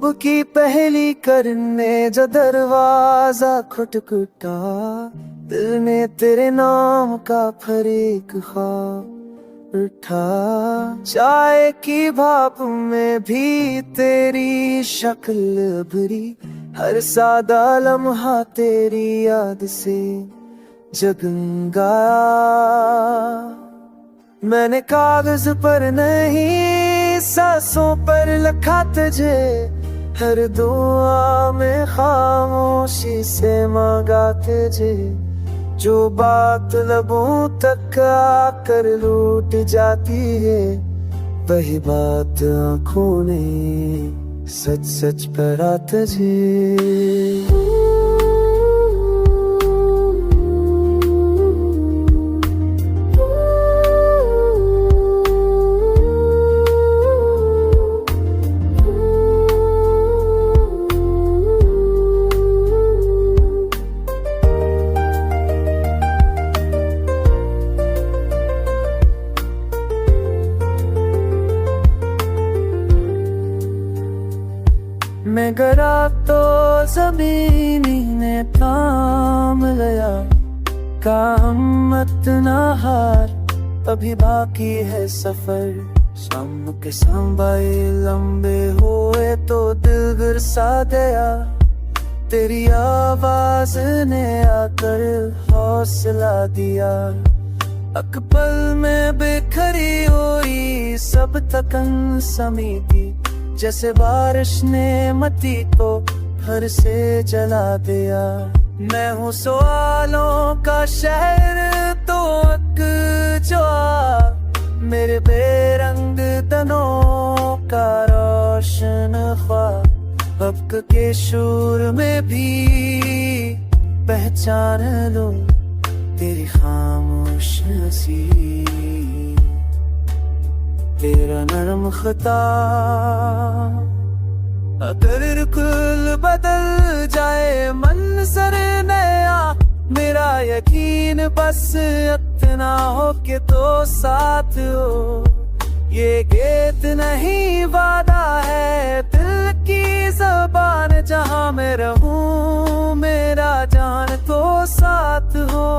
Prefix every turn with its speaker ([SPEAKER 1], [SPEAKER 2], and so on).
[SPEAKER 1] सुबह की पहली करने जो दरवाजा खटखटा, दिल ने तेरे नाम का फरीक ख्वाब उठा। चाय की भाप में भी तेरी शक्ल भरी, हर सादा लम्हा तेरी याद से जगमगाया। मैंने कागज पर नहीं, सांसों पर लिखा तुझे, हर दुआ में खामोशी से मांगा तुझे। जो बात लबों तक आकर लूट जाती है, वही बात आंखों ने सच सच कहा तुझे। मैं गिरा तो ज़मीनी ने थाम लिया, काम मत ना हार, अभी बाकी है सफर। शाम के सांबाए लंबे हुए तो दिल गिरसा गया, तेरी आवाज ने आकर हौसला दिया। अकबल में बिखरी हुई सब थकन समेटी, जैसे बारिश ने मती को घर से जला दिया। मैं हूँ सवालों का शहर तो अक जो, मेरे बेरंग तनों का रोशन ख्वाब। वक्त के शूर में भी पहचान लो तेरी खामोश हंसी, तेरा नरम खता। अगर कुल बदल जाए मंजर नया, मेरा यकीन बस इतना हो कि तो साथ हो। ये गीत नहीं वादा है, दिल की ज़बान, जहाँ मैं रहूं मेरा जान तो साथ हो।